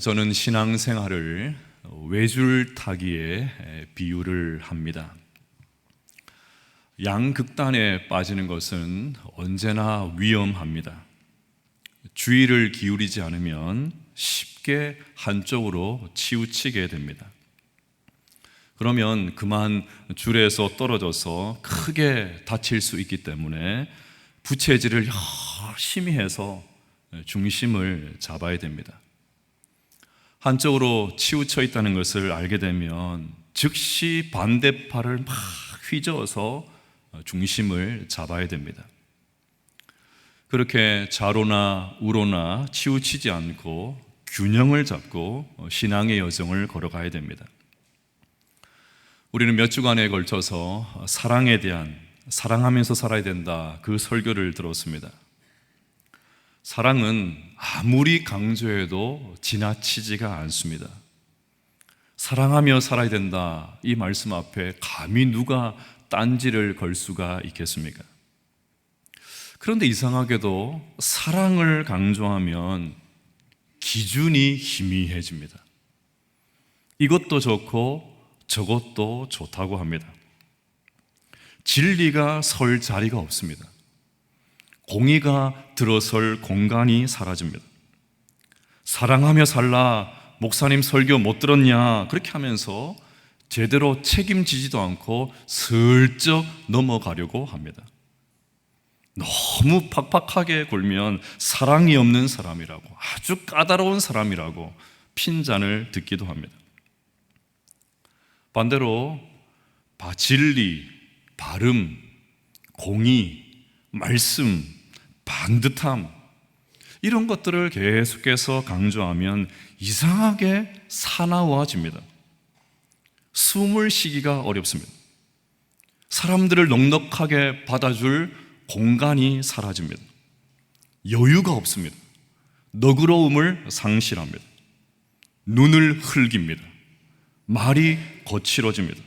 저는 신앙생활을 외줄타기에 비유를 합니다. 양극단에 빠지는 것은 언제나 위험합니다. 주의를 기울이지 않으면 쉽게 한쪽으로 치우치게 됩니다. 그러면 그만 줄에서 떨어져서 크게 다칠 수 있기 때문에 부채질을 열심히 해서 중심을 잡아야 됩니다. 한쪽으로 치우쳐 있다는 것을 알게 되면 즉시 반대팔을 막 휘저어서 중심을 잡아야 됩니다. 그렇게 좌로나 우로나 치우치지 않고 균형을 잡고 신앙의 여정을 걸어가야 됩니다. 우리는 몇 주간에 걸쳐서 사랑에 대한, 사랑하면서 살아야 된다, 그 설교를 들었습니다. 사랑은 아무리 강조해도 지나치지가 않습니다. 사랑하며 살아야 된다, 이 말씀 앞에 감히 누가 딴지를 걸 수가 있겠습니까? 그런데 이상하게도 사랑을 강조하면 기준이 희미해집니다. 이것도 좋고 저것도 좋다고 합니다. 진리가 설 자리가 없습니다. 공의가 들어설 공간이 사라집니다. 사랑하며 살라, 목사님 설교 못 들었냐, 그렇게 하면서 제대로 책임지지도 않고 슬쩍 넘어가려고 합니다. 너무 팍팍하게 굴면 사랑이 없는 사람이라고, 아주 까다로운 사람이라고 핀잔을 듣기도 합니다. 반대로 진리, 발음, 공의, 말씀, 반듯함, 이런 것들을 계속해서 강조하면 이상하게 사나워집니다. 숨을 쉬기가 어렵습니다. 사람들을 넉넉하게 받아줄 공간이 사라집니다. 여유가 없습니다. 너그러움을 상실합니다. 눈을 흘깁니다. 말이 거칠어집니다.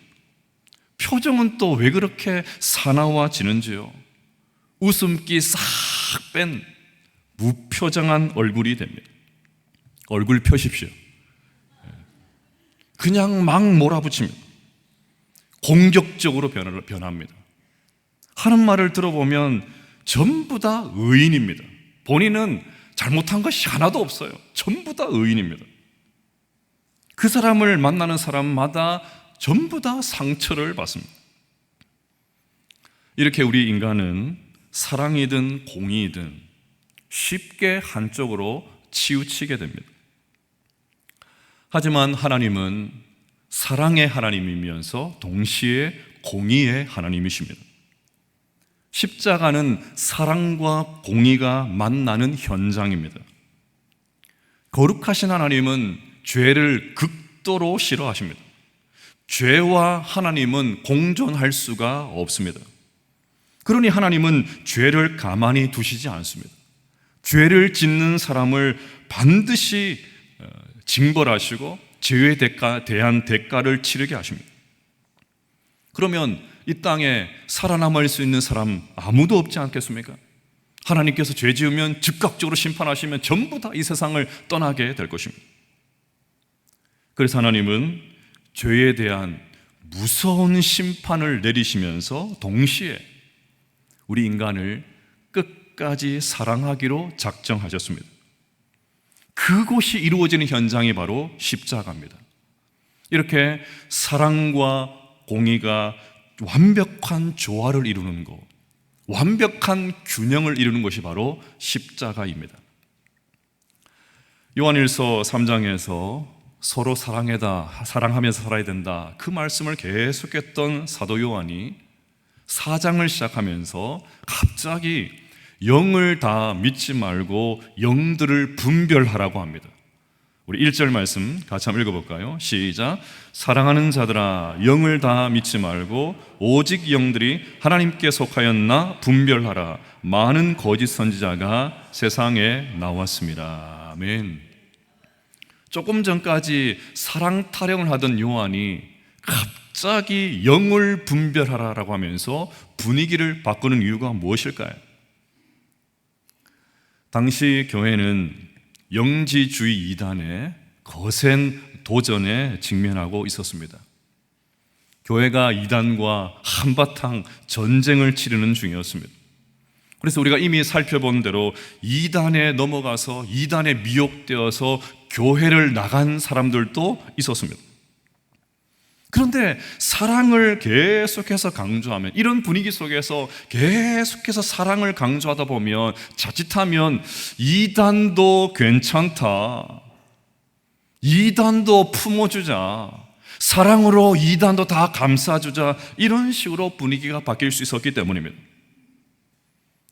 표정은 또 왜 그렇게 사나워지는지요? 웃음기 싹 뺀 무표정한 얼굴이 됩니다. 얼굴 펴십시오. 그냥 막 몰아붙입니다. 공격적으로 변합니다. 하는 말을 들어보면 전부 다 의인입니다. 본인은 잘못한 것이 하나도 없어요. 전부 다 의인입니다. 그 사람을 만나는 사람마다 전부 다 상처를 받습니다. 이렇게 우리 인간은 사랑이든 공의이든 쉽게 한쪽으로 치우치게 됩니다. 하지만 하나님은 사랑의 하나님이면서 동시에 공의의 하나님이십니다. 십자가는 사랑과 공의가 만나는 현장입니다. 거룩하신 하나님은 죄를 극도로 싫어하십니다. 죄와 하나님은 공존할 수가 없습니다. 그러니 하나님은 죄를 가만히 두시지 않습니다. 죄를 짓는 사람을 반드시 징벌하시고 죄에 대한 대가를 치르게 하십니다. 그러면 이 땅에 살아남을 수 있는 사람 아무도 없지 않겠습니까? 하나님께서 죄 지으면 즉각적으로 심판하시면 전부 다 이 세상을 떠나게 될 것입니다. 그래서 하나님은 죄에 대한 무서운 심판을 내리시면서 동시에 우리 인간을 끝까지 사랑하기로 작정하셨습니다. 그것이 이루어지는 현장이 바로 십자가입니다. 이렇게 사랑과 공의가 완벽한 조화를 이루는 것, 완벽한 균형을 이루는 것이 바로 십자가입니다. 요한일서 3장에서 서로 사랑하면서 살아야 된다, 그 말씀을 계속했던 사도 요한이 4장을 시작하면서 갑자기 영을 다 믿지 말고 영들을 분별하라고 합니다. 우리 1절 말씀 같이 한번 읽어볼까요? 시작. 사랑하는 자들아, 영을 다 믿지 말고 오직 영들이 하나님께 속하였나 분별하라. 많은 거짓 선지자가 세상에 나왔습니다. 아멘. 조금 전까지 사랑 타령을 하던 요한이 갑자기 영을 분별하라라고 하면서 분위기를 바꾸는 이유가 무엇일까요? 당시 교회는 영지주의 이단의 거센 도전에 직면하고 있었습니다. 교회가 이단과 한바탕 전쟁을 치르는 중이었습니다. 그래서 우리가 이미 살펴본 대로 이단에 넘어가서 이단에 미혹되어서 교회를 나간 사람들도 있었습니다. 그런데 사랑을 계속해서 강조하면, 이런 분위기 속에서 계속해서 사랑을 강조하다 보면 자칫하면 이단도 괜찮다, 이단도 품어주자, 사랑으로 이단도 다 감싸주자, 이런 식으로 분위기가 바뀔 수 있었기 때문입니다.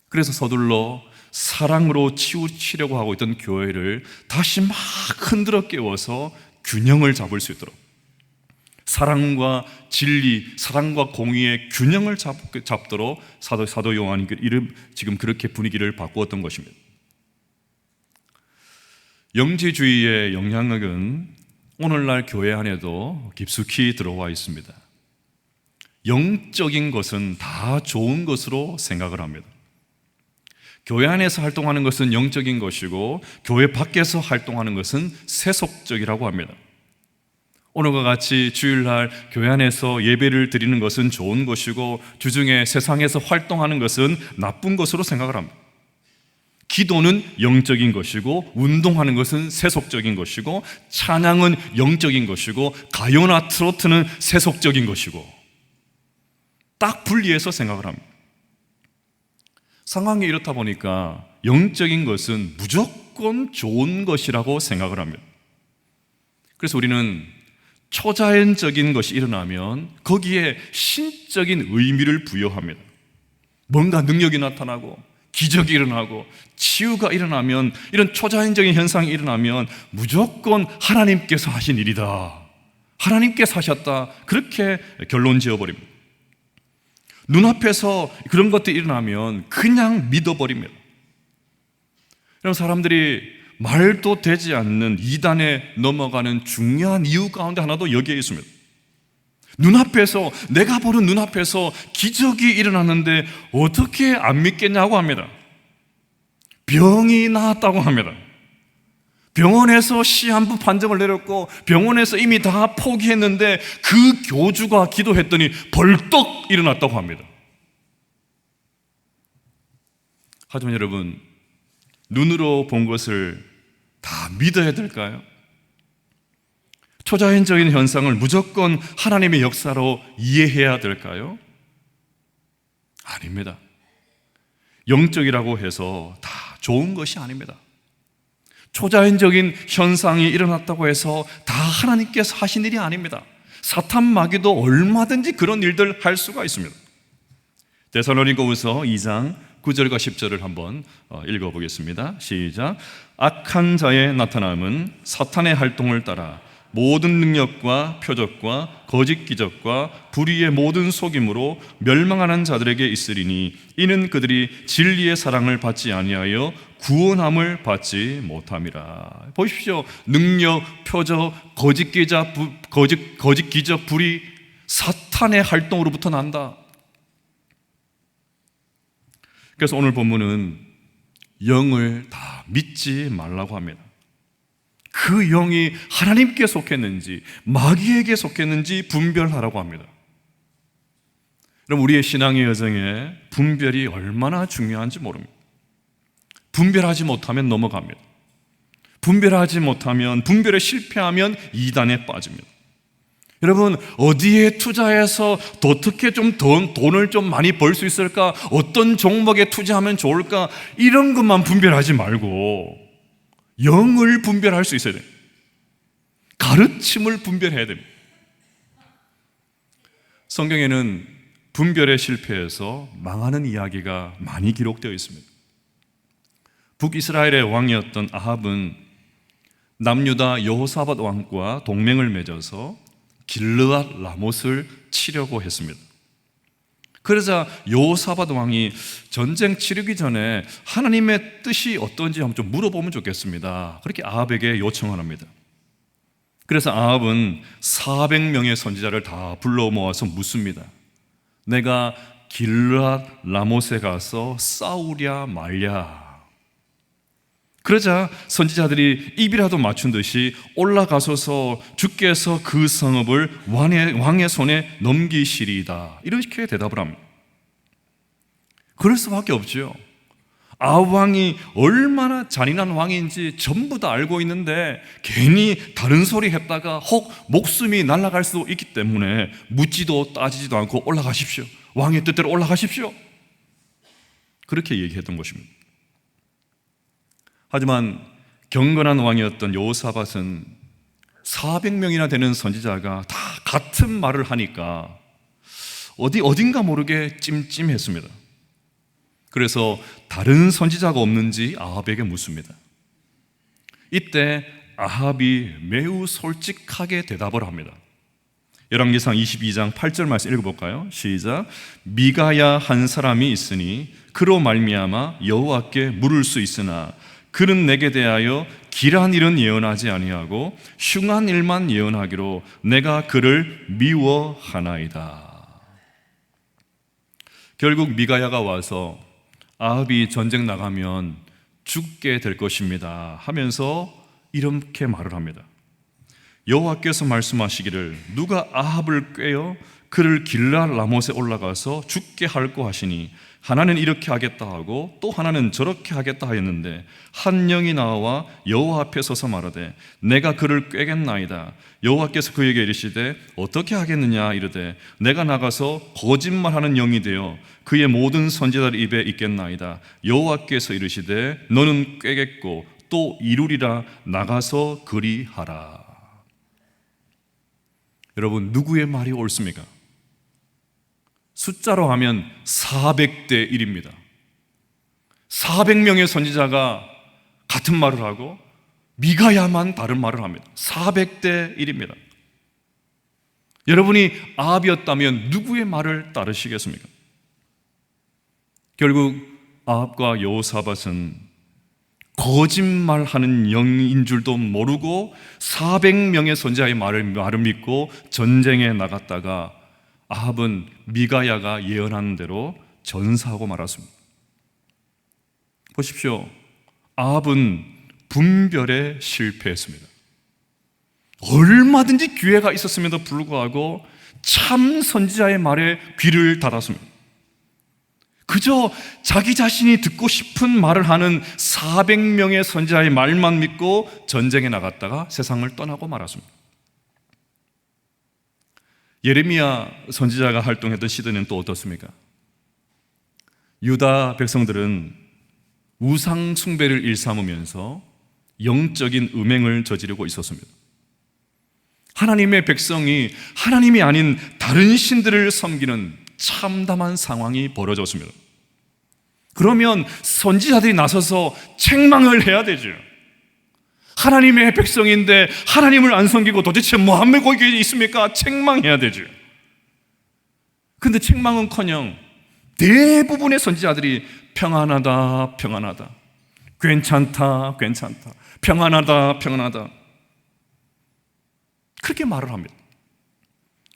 그래서 서둘러 사랑으로 치우치려고 하고 있던 교회를 다시 막 흔들어 깨워서 균형을 잡을 수 있도록, 사랑과 진리, 사랑과 공의의 균형을 잡도록 사도 요한이 지금 그렇게 분위기를 바꾸었던 것입니다. 영지주의의 영향력은 오늘날 교회 안에도 깊숙이 들어와 있습니다. 영적인 것은 다 좋은 것으로 생각을 합니다. 교회 안에서 활동하는 것은 영적인 것이고 교회 밖에서 활동하는 것은 세속적이라고 합니다. 오늘과 같이 주일날 교회 안에서 예배를 드리는 것은 좋은 것이고 주중에 세상에서 활동하는 것은 나쁜 것으로 생각을 합니다. 기도는 영적인 것이고 운동하는 것은 세속적인 것이고 찬양은 영적인 것이고 가요나 트로트는 세속적인 것이고 딱 분리해서 생각을 합니다. 상황이 이렇다 보니까 영적인 것은 무조건 좋은 것이라고 생각을 합니다. 그래서 우리는 초자연적인 것이 일어나면 거기에 신적인 의미를 부여합니다. 뭔가 능력이 나타나고 기적이 일어나고 치유가 일어나면, 이런 초자연적인 현상이 일어나면 무조건 하나님께서 하신 일이다, 하나님께서 하셨다, 그렇게 결론 지어버립니다. 눈앞에서 그런 것들이 일어나면 그냥 믿어버립니다. 그럼 사람들이 말도 되지 않는 이단에 넘어가는 중요한 이유 가운데 하나도 여기에 있습니다. 눈앞에서, 내가 보는 눈앞에서 기적이 일어났는데 어떻게 안 믿겠냐고 합니다. 병이 나았다고 합니다. 병원에서 시한부 판정을 내렸고 병원에서 이미 다 포기했는데 그 교주가 기도했더니 벌떡 일어났다고 합니다. 하지만 여러분, 눈으로 본 것을 다 믿어야 될까요? 초자연적인 현상을 무조건 하나님의 역사로 이해해야 될까요? 아닙니다. 영적이라고 해서 다 좋은 것이 아닙니다. 초자연적인 현상이 일어났다고 해서 다 하나님께서 하신 일이 아닙니다. 사탄 마귀도 얼마든지 그런 일들 할 수가 있습니다. 데살로니가후서 2장 9절과 10절을 한번 읽어보겠습니다. 시작. 악한 자의 나타남은 사탄의 활동을 따라 모든 능력과 표적과 거짓 기적과 불의의 모든 속임으로 멸망하는 자들에게 있으리니 이는 그들이 진리의 사랑을 받지 아니하여 구원함을 받지 못함이라. 보십시오. 능력, 표적, 거짓 기적, 불의, 사탄의 활동으로부터 난다. 그래서 오늘 본문은 영을 다 믿지 말라고 합니다. 그 영이 하나님께 속했는지 마귀에게 속했는지 분별하라고 합니다. 그럼 우리의 신앙의 여정에 분별이 얼마나 중요한지 모릅니다. 분별하지 못하면 넘어갑니다. 분별하지 못하면, 분별에 실패하면 이단에 빠집니다. 여러분, 어디에 투자해서 어떻게 좀 돈을 좀 많이 벌 수 있을까? 어떤 종목에 투자하면 좋을까? 이런 것만 분별하지 말고 영을 분별할 수 있어야 됩니다. 가르침을 분별해야 됩니다. 성경에는 분별에 실패해서 망하는 이야기가 많이 기록되어 있습니다. 북이스라엘의 왕이었던 아합은 남유다 여호사밧 왕과 동맹을 맺어서 길르앗 라못을 치려고 했습니다. 그러자 여호사밧 왕이 전쟁 치르기 전에 하나님의 뜻이 어떤지 한번 좀 물어보면 좋겠습니다. 그렇게 아합에게 요청을 합니다. 그래서 아합은 400명의 선지자를 다 불러 모아서 묻습니다. 내가 길르앗 라못에 가서 싸우랴 말랴. 그러자 선지자들이 입이라도 맞춘 듯이 올라가소서 주께서 그 성읍을 왕의 손에 넘기시리이다, 이렇게 대답을 합니다. 그럴 수밖에 없죠. 아합 왕이 얼마나 잔인한 왕인지 전부 다 알고 있는데 괜히 다른 소리 했다가 혹 목숨이 날아갈 수도 있기 때문에 묻지도 따지지도 않고 올라가십시오, 왕의 뜻대로 올라가십시오, 그렇게 얘기했던 것입니다. 하지만 경건한 왕이었던 여호사밧은 400명이나 되는 선지자가 다 같은 말을 하니까 어딘가 모르게 찜찜했습니다. 그래서 다른 선지자가 없는지 아합에게 묻습니다. 이때 아합이 매우 솔직하게 대답을 합니다. 열왕기상 22장 8절 말씀 읽어볼까요? 시작. 미가야 한 사람이 있으니 그로 말미암아 여호와께 물을 수 있으나 그는 내게 대하여 길한 일은 예언하지 아니하고 흉한 일만 예언하기로 내가 그를 미워하나이다. 결국 미가야가 와서 아합이 전쟁 나가면 죽게 될 것입니다 하면서 이렇게 말을 합니다. 여호와께서 말씀하시기를 누가 아합을 꾀어 그를 길랄 라못에 올라가서 죽게 할고 하시니 하나는 이렇게 하겠다 하고 또 하나는 저렇게 하겠다 하였는데 한 영이 나와 여호와 앞에 서서 말하되 내가 그를 꾀겠나이다. 여호와께서 그에게 이르시되 어떻게 하겠느냐 이르되 내가 나가서 거짓말하는 영이 되어 그의 모든 선지자들 입에 있겠나이다. 여호와께서 이르시되 너는 꾀겠고 또 이루리라. 나가서 그리하라. 여러분, 누구의 말이 옳습니까? 숫자로 하면 400대 1입니다. 400명의 선지자가 같은 말을 하고 미가야만 다른 말을 합니다. 400대 1입니다. 여러분이 아합이었다면 누구의 말을 따르시겠습니까? 결국 아합과 여호사밧은 거짓말하는 영인 줄도 모르고 400명의 선지자의 말을 믿고 전쟁에 나갔다가 아합은 미가야가 예언하는 대로 전사하고 말았습니다. 보십시오. 아합은 분별에 실패했습니다. 얼마든지 기회가 있었음에도 불구하고 참 선지자의 말에 귀를 닫았습니다. 그저 자기 자신이 듣고 싶은 말을 하는 400명의 선지자의 말만 믿고 전쟁에 나갔다가 세상을 떠나고 말았습니다. 예레미야 선지자가 활동했던 시대는 또 어떻습니까? 유다 백성들은 우상 숭배를 일삼으면서 영적인 음행을 저지르고 있었습니다. 하나님의 백성이 하나님이 아닌 다른 신들을 섬기는 참담한 상황이 벌어졌습니다. 그러면 선지자들이 나서서 책망을 해야 되죠. 하나님의 백성인데 하나님을 안 섬기고 도대체 뭐 하면 거기에 있습니까? 책망해야 되죠. 근데 책망은커녕 대부분의 선지자들이 평안하다, 평안하다, 괜찮다, 괜찮다, 평안하다, 평안하다, 그렇게 말을 합니다.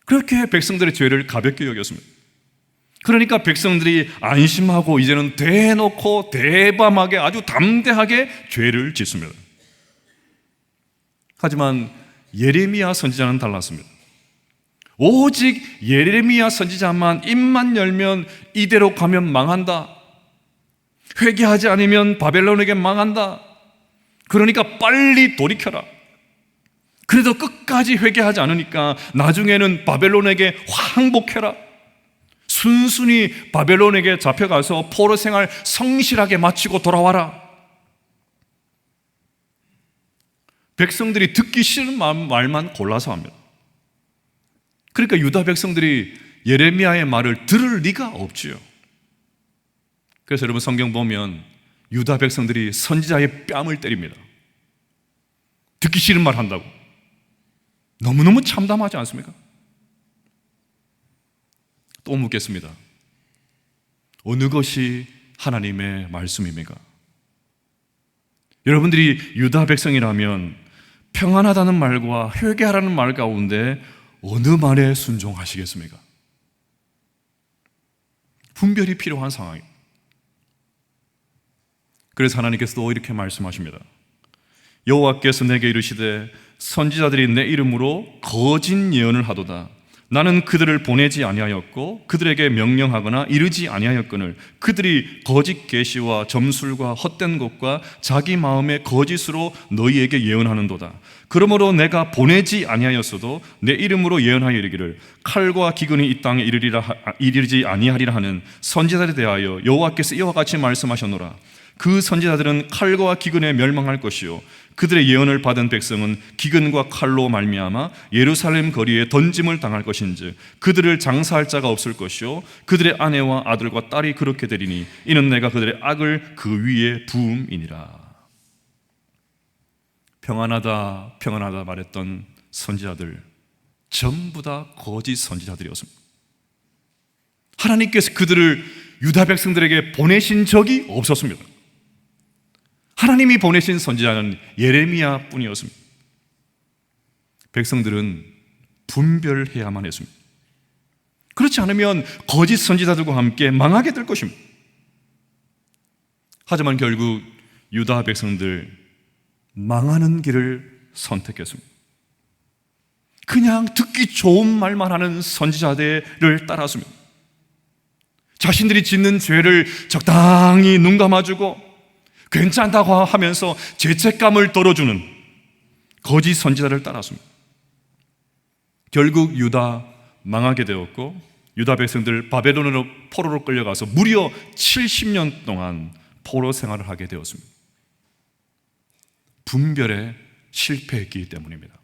그렇게 백성들의 죄를 가볍게 여겼습니다. 그러니까 백성들이 안심하고 이제는 대놓고 대담하게 아주 담대하게 죄를 짓습니다. 하지만 예레미야 선지자는 달랐습니다. 오직 예레미야 선지자만 입만 열면 이대로 가면 망한다, 회개하지 않으면 바벨론에게 망한다, 그러니까 빨리 돌이켜라. 그래도 끝까지 회개하지 않으니까 나중에는 바벨론에게 항복해라. 순순히 바벨론에게 잡혀가서 포로 생활 성실하게 마치고 돌아와라. 백성들이 듣기 싫은 말만 골라서 합니다. 그러니까 유다 백성들이 예레미야의 말을 들을 리가 없지요. 그래서 여러분 성경 보면 유다 백성들이 선지자의 뺨을 때립니다. 듣기 싫은 말 한다고. 너무너무 참담하지 않습니까? 또 묻겠습니다. 어느 것이 하나님의 말씀입니까? 여러분들이 유다 백성이라면 평안하다는 말과 회개하라는 말 가운데 어느 말에 순종하시겠습니까? 분별이 필요한 상황입니다. 그래서 하나님께서 또 이렇게 말씀하십니다. 여호와께서 내게 이르시되 선지자들이 내 이름으로 거짓 예언을 하도다. 나는 그들을 보내지 아니하였고 그들에게 명령하거나 이르지 아니하였거늘 그들이 거짓 계시와 점술과 헛된 것과 자기 마음의 거짓으로 너희에게 예언하는도다. 그러므로 내가 보내지 아니하였어도 내 이름으로 예언하여 이르기를 칼과 기근이 이 땅에 이르지 아니하리라 하는 선지자들에 대하여 여호와께서 이와 같이 말씀하셨노라. 그 선지자들은 칼과 기근에 멸망할 것이요 그들의 예언을 받은 백성은 기근과 칼로 말미암아 예루살렘 거리에 던짐을 당할 것인즉 그들을 장사할 자가 없을 것이요 그들의 아내와 아들과 딸이 그렇게 되리니 이는 내가 그들의 악을 그 위에 부음이니라. 평안하다 평안하다 말했던 선지자들 전부 다 거짓 선지자들이었습니다. 하나님께서 그들을 유다 백성들에게 보내신 적이 없었습니다. 하나님이 보내신 선지자는 예레미야 뿐이었습니다. 백성들은 분별해야만 했습니다. 그렇지 않으면 거짓 선지자들과 함께 망하게 될 것입니다. 하지만 결국 유다 백성들 망하는 길을 선택했습니다. 그냥 듣기 좋은 말만 하는 선지자들을 따랐습니다. 자신들이 짓는 죄를 적당히 눈 감아주고 괜찮다고 하면서 죄책감을 덜어주는 거짓 선지자를 따랐습니다. 결국 유다 망하게 되었고 유다 백성들 바벨론으로 포로로 끌려가서 무려 70년 동안 포로 생활을 하게 되었습니다. 분별에 실패했기 때문입니다.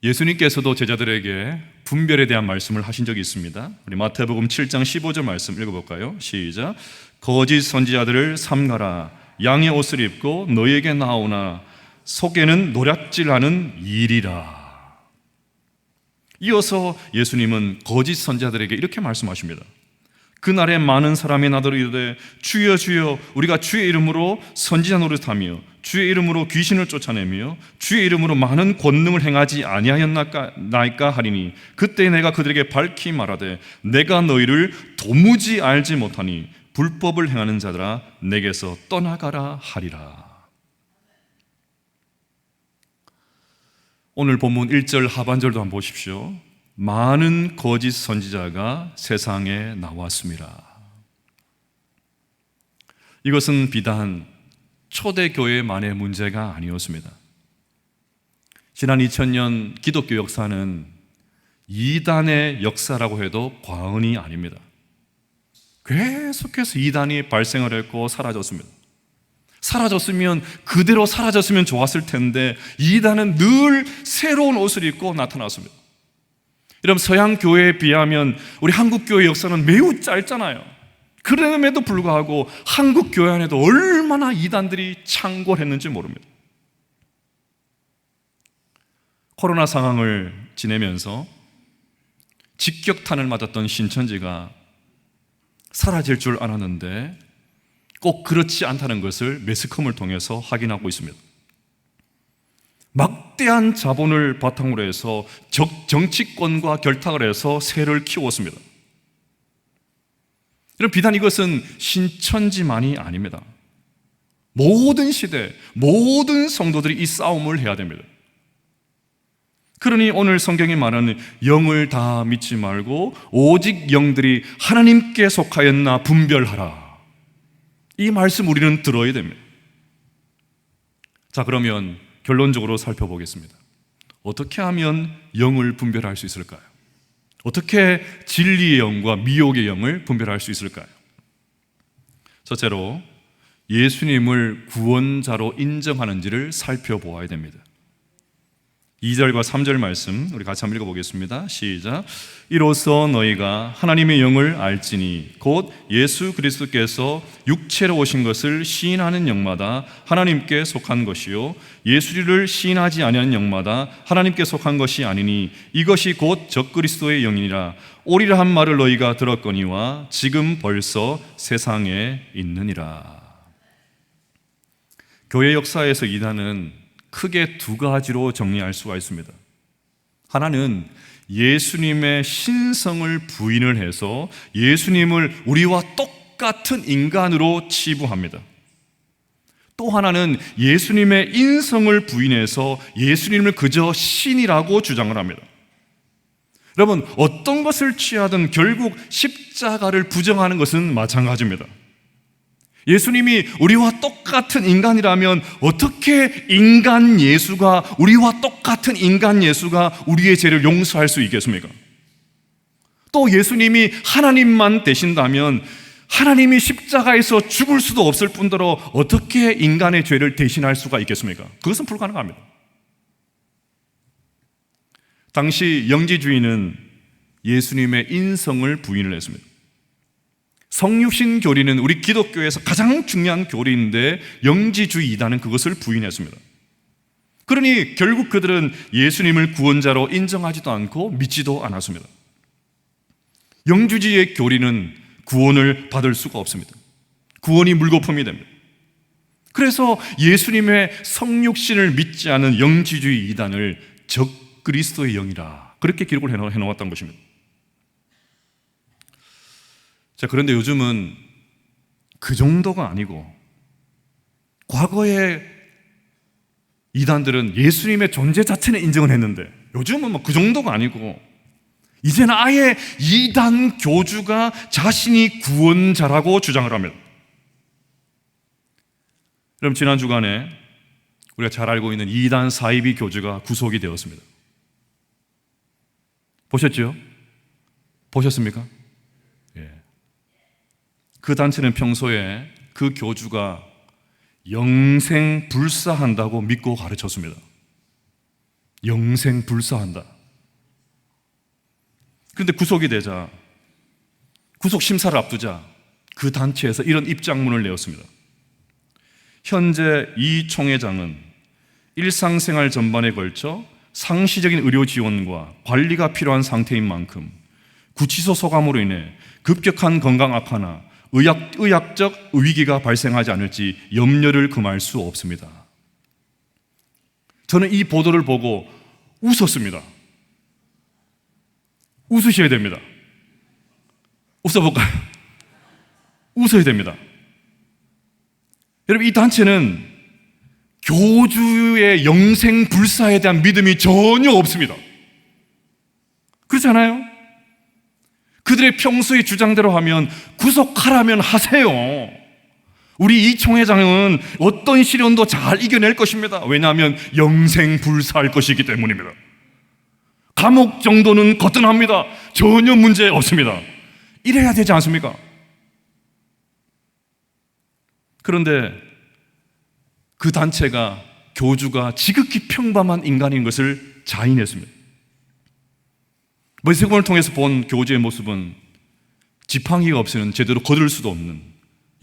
예수님께서도 제자들에게 분별에 대한 말씀을 하신 적이 있습니다. 우리 마태복음 7장 15절 말씀 읽어볼까요? 시작. 거짓 선지자들을 삼가라. 양의 옷을 입고 너희에게 나오나 속에는 노략질하는 일이라. 이어서 예수님은 거짓 선지자들에게 이렇게 말씀하십니다. 그날에 많은 사람이 나더러 이르되 주여 주여 우리가 주의 이름으로 선지자 노릇하며 주의 이름으로 귀신을 쫓아내며 주의 이름으로 많은 권능을 행하지 아니하였나이까 하리니 그때 내가 그들에게 밝히 말하되 내가 너희를 도무지 알지 못하니 불법을 행하는 자들아 내게서 떠나가라 하리라. 오늘 본문 1절 하반절도 한번 보십시오. 많은 거짓 선지자가 세상에 나왔습니다. 이것은 비단 초대교회만의 문제가 아니었습니다. 지난 2000년 기독교 역사는 이단의 역사라고 해도 과언이 아닙니다. 계속해서 이단이 발생을 했고 사라졌습니다. 사라졌으면 그대로 사라졌으면 좋았을 텐데 이단은 늘 새로운 옷을 입고 나타났습니다. 여러분 서양 교회에 비하면 우리 한국 교회 역사는 매우 짧잖아요. 그럼에도 불구하고 한국 교회 안에도 얼마나 이단들이 창궐했는지 모릅니다. 코로나 상황을 지내면서 직격탄을 맞았던 신천지가 사라질 줄 알았는데 꼭 그렇지 않다는 것을 매스컴을 통해서 확인하고 있습니다. 막대한 자본을 바탕으로 해서 정치권과 결탁을 해서 세를 키웠습니다. 여러분 비단 이것은 신천지만이 아닙니다. 모든 시대, 모든 성도들이 이 싸움을 해야 됩니다. 그러니 오늘 성경이 말하는 영을 다 믿지 말고 오직 영들이 하나님께 속하였나 분별하라. 이 말씀 우리는 들어야 됩니다. 자, 그러면 결론적으로 살펴보겠습니다. 어떻게 하면 영을 분별할 수 있을까요? 어떻게 진리의 영과 미혹의 영을 분별할 수 있을까요? 첫째로 예수님을 구원자로 인정하는지를 살펴보아야 됩니다. 2절과 3절 말씀 우리 같이 한번 읽어보겠습니다. 시작. 이로써 너희가 하나님의 영을 알지니 곧 예수 그리스도께서 육체로 오신 것을 시인하는 영마다 하나님께 속한 것이요 예수를 시인하지 아니하는 영마다 하나님께 속한 것이 아니니 이것이 곧 적그리스도의 영이니라. 오리라 한 말을 너희가 들었거니와 지금 벌써 세상에 있느니라. 교회 역사에서 이단은 크게 두 가지로 정리할 수가 있습니다. 하나는 예수님의 신성을 부인을 해서 예수님을 우리와 똑같은 인간으로 치부합니다. 또 하나는 예수님의 인성을 부인해서 예수님을 그저 신이라고 주장을 합니다. 여러분, 어떤 것을 취하든 결국 십자가를 부정하는 것은 마찬가지입니다. 예수님이 우리와 똑같은 인간이라면 어떻게 인간 예수가, 우리와 똑같은 인간 예수가 우리의 죄를 용서할 수 있겠습니까? 또 예수님이 하나님만 되신다면 하나님이 십자가에서 죽을 수도 없을 뿐더러 어떻게 인간의 죄를 대신할 수가 있겠습니까? 그것은 불가능합니다. 당시 영지주의는 예수님의 인성을 부인을 했습니다. 성육신 교리는 우리 기독교에서 가장 중요한 교리인데 영지주의 이단은 그것을 부인했습니다. 그러니 결국 그들은 예수님을 구원자로 인정하지도 않고 믿지도 않았습니다. 영지주의의 교리는 구원을 받을 수가 없습니다. 구원이 물거품이 됩니다. 그래서 예수님의 성육신을 믿지 않은 영지주의 이단을 적그리스도의 영이라 그렇게 기록을 해놓았던 것입니다. 자, 그런데 요즘은 그 정도가 아니고 과거에 이단들은 예수님의 존재 자체는 인정을 했는데 요즘은 뭐 그 정도가 아니고 이제는 아예 이단 교주가 자신이 구원자라고 주장을 합니다. 그럼 지난 주간에 우리가 잘 알고 있는 이단 사이비 교주가 구속이 되었습니다. 보셨죠? 보셨습니까? 예. 그 단체는 평소에 그 교주가 영생 불사한다고 믿고 가르쳤습니다. 영생 불사한다. 그런데 구속이 되자, 구속 심사를 앞두자 그 단체에서 이런 입장문을 내었습니다. 현재 이 총회장은 일상생활 전반에 걸쳐 상시적인 의료 지원과 관리가 필요한 상태인 만큼 구치소 소감으로 인해 급격한 건강 악화나 의학적 위기가 발생하지 않을지 염려를 금할 수 없습니다. 저는 이 보도를 보고 웃었습니다. 웃으셔야 됩니다. 웃어볼까요? 웃어야 됩니다. 여러분, 이 단체는 교주의 영생 불사에 대한 믿음이 전혀 없습니다. 그렇잖아요? 그들의 평소의 주장대로 하면 구속하라면 하세요. 우리 이 총회장은 어떤 시련도 잘 이겨낼 것입니다. 왜냐하면 영생 불사할 것이기 때문입니다. 감옥 정도는 거뜬합니다. 전혀 문제 없습니다. 이래야 되지 않습니까? 그런데 그 단체가, 교주가 지극히 평범한 인간인 것을 자인했습니다. 세공을 통해서 본 교주의 모습은 지팡이가 없이는 제대로 거들 수도 없는,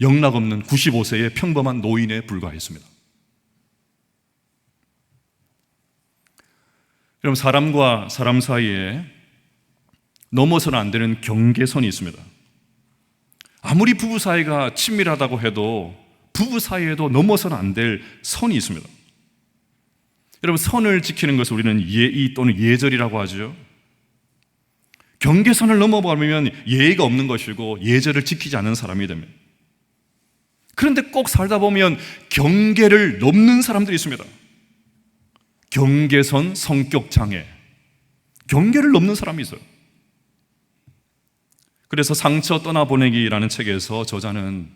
영락 없는 95세의 평범한 노인에 불과했습니다. 여러분, 사람과 사람 사이에 넘어서는 안 되는 경계선이 있습니다. 아무리 부부 사이가 친밀하다고 해도 부부 사이에도 넘어서는 안 될 선이 있습니다. 여러분, 선을 지키는 것을 우리는 예의 또는 예절이라고 하죠. 경계선을 넘어버리면 예의가 없는 것이고 예절을 지키지 않는 사람이 됩니다. 그런데 꼭 살다 보면 경계를 넘는 사람들이 있습니다. 경계선 성격 장애, 경계를 넘는 사람이 있어요. 그래서 상처 떠나보내기라는 책에서 저자는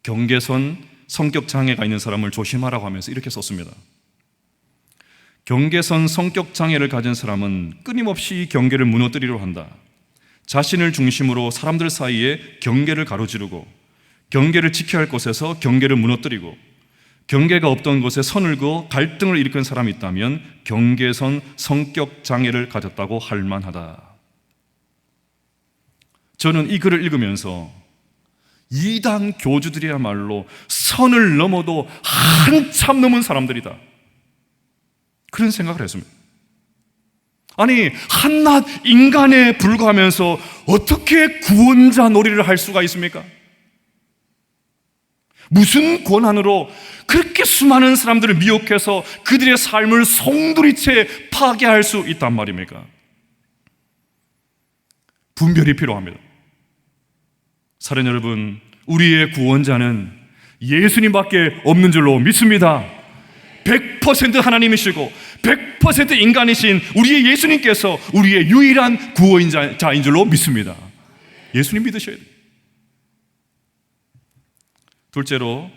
경계선 성격 장애가 있는 사람을 조심하라고 하면서 이렇게 썼습니다. 경계선 성격 장애를 가진 사람은 끊임없이 경계를 무너뜨리려 한다. 자신을 중심으로 사람들 사이에 경계를 가로지르고 경계를 지켜야 할 곳에서 경계를 무너뜨리고 경계가 없던 곳에 선을 그어 갈등을 일으킨 사람이 있다면 경계선 성격 장애를 가졌다고 할 만하다. 저는 이 글을 읽으면서 이단 교주들이야말로 선을 넘어도 한참 넘은 사람들이다, 그런 생각을 했습니다. 아니, 한낱 인간에 불과하면서 어떻게 구원자 놀이를 할 수가 있습니까? 무슨 권한으로 그렇게 수많은 사람들을 미혹해서 그들의 삶을 송두리째 파괴할 수 있단 말입니까? 분별이 필요합니다. 사랑 여러분, 우리의 구원자는 예수님밖에 없는 줄로 믿습니다. 100% 하나님이시고 100% 인간이신 우리의 예수님께서 우리의 유일한 구원자인 줄로 믿습니다. 예수님 믿으셔야 돼요. 둘째로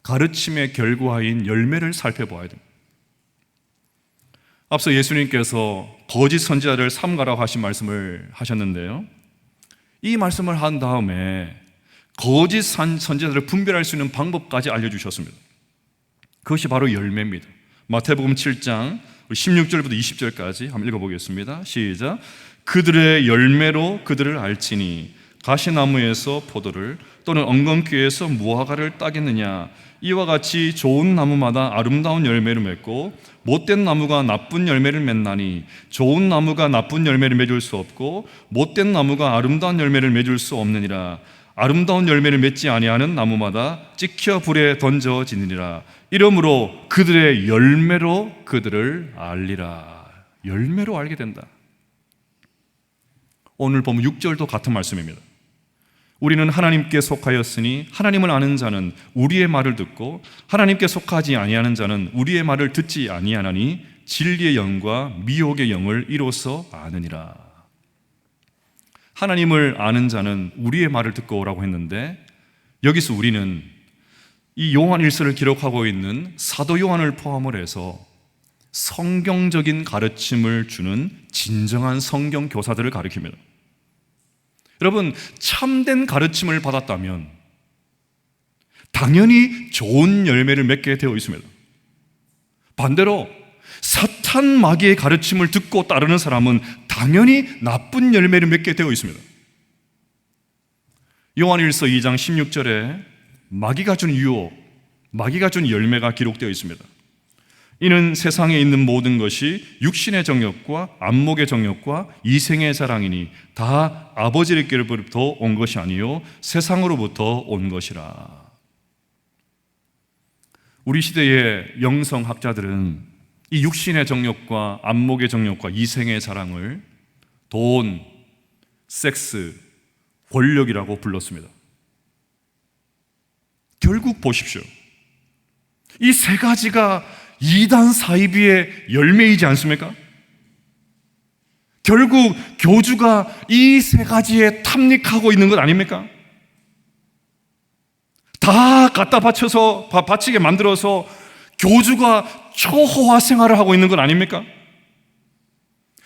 가르침의 결과인 열매를 살펴보아야 됩니다. 앞서 예수님께서 거짓 선지자를 삼가라고 하신 말씀을 하셨는데요, 이 말씀을 한 다음에 거짓 선지자들을 분별할 수 있는 방법까지 알려주셨습니다. 그것이 바로 열매입니다. 마태복음 7장 16절부터 20절까지 한번 읽어보겠습니다. 시작. 그들의 열매로 그들을 알지니 가시나무에서 포도를 또는 엉겅퀴에서 무화과를 따겠느냐. 이와 같이 좋은 나무마다 아름다운 열매를 맺고 못된 나무가 나쁜 열매를 맺나니 좋은 나무가 나쁜 열매를 맺을 수 없고 못된 나무가 아름다운 열매를 맺을 수 없느니라. 아름다운 열매를 맺지 아니하는 나무마다 찍혀 불에 던져지느니라. 이러므로 그들의 열매로 그들을 알리라. 열매로 알게 된다. 오늘 보면 6절도 같은 말씀입니다. 우리는 하나님께 속하였으니 하나님을 아는 자는 우리의 말을 듣고 하나님께 속하지 아니하는 자는 우리의 말을 듣지 아니하나니 진리의 영과 미혹의 영을 이로써 아느니라. 하나님을 아는 자는 우리의 말을 듣고 오라고 했는데, 여기서 우리는 이 요한 일서를 기록하고 있는 사도 요한을 포함을 해서 성경적인 가르침을 주는 진정한 성경 교사들을 가리킵니다. 여러분, 참된 가르침을 받았다면 당연히 좋은 열매를 맺게 되어 있습니다. 반대로 사탄 마귀의 가르침을 듣고 따르는 사람은 당연히 나쁜 열매를 맺게 되어 있습니다. 요한일서 2장 16절에 마귀가 준 유혹, 마귀가 준 열매가 기록되어 있습니다. 이는 세상에 있는 모든 것이 육신의 정욕과 안목의 정욕과 이생의 자랑이니 다 아버지께로부터 온 것이 아니요 세상으로부터 온 것이라. 우리 시대의 영성학자들은 이 육신의 정욕과 안목의 정욕과 이생의 자랑을 돈, 섹스, 권력이라고 불렀습니다. 결국 보십시오. 이 세 가지가 이단 사이비의 열매이지 않습니까? 결국 교주가 이 세 가지에 탐닉하고 있는 것 아닙니까? 다 갖다 바치게 만들어서 교주가 초호화 생활을 하고 있는 것 아닙니까?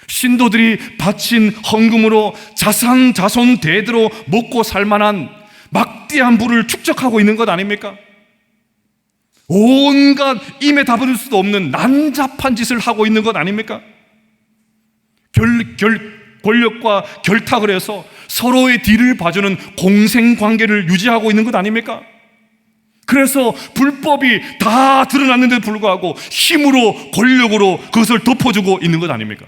신도들이 바친 헌금으로 자손 대대로 먹고 살만한 막대한 부를 축적하고 있는 것 아닙니까? 온갖 임에 다버릴 수도 없는 난잡한 짓을 하고 있는 것 아닙니까? 권력과 결탁을 해서 서로의 뒤를 봐주는 공생관계를 유지하고 있는 것 아닙니까? 그래서 불법이 다 드러났는데도 불구하고 힘으로, 권력으로 그것을 덮어주고 있는 것 아닙니까?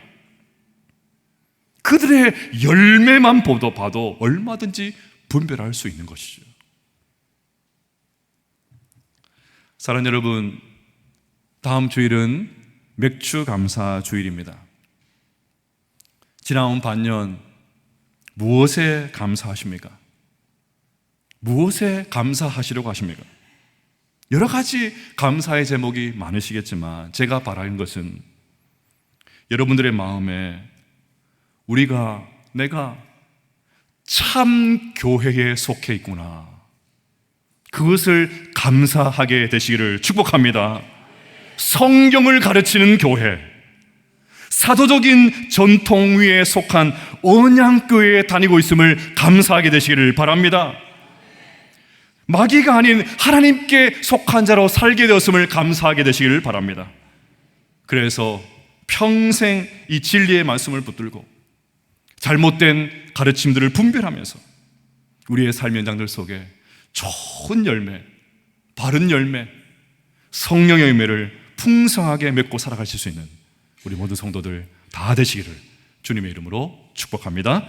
그들의 열매만 봐도 얼마든지 분별할 수 있는 것이죠. 사랑하는 여러분, 다음 주일은 맥주 감사 주일입니다. 지나온 반년 무엇에 감사하십니까? 무엇에 감사하시려고 하십니까? 여러 가지 감사의 제목이 많으시겠지만 제가 바라는 것은 여러분들의 마음에 내가 참 교회에 속해 있구나, 그것을 감사하게 되시기를 축복합니다. 성경을 가르치는 교회, 사도적인 전통 위에 속한 언양교회에 다니고 있음을 감사하게 되시기를 바랍니다. 마귀가 아닌 하나님께 속한 자로 살게 되었음을 감사하게 되시기를 바랍니다. 그래서 평생 이 진리의 말씀을 붙들고 잘못된 가르침들을 분별하면서 우리의 삶의 현장들 속에 좋은 열매, 바른 열매, 성령의 열매를 풍성하게 맺고 살아가실 수 있는 우리 모든 성도들 다 되시기를 주님의 이름으로 축복합니다.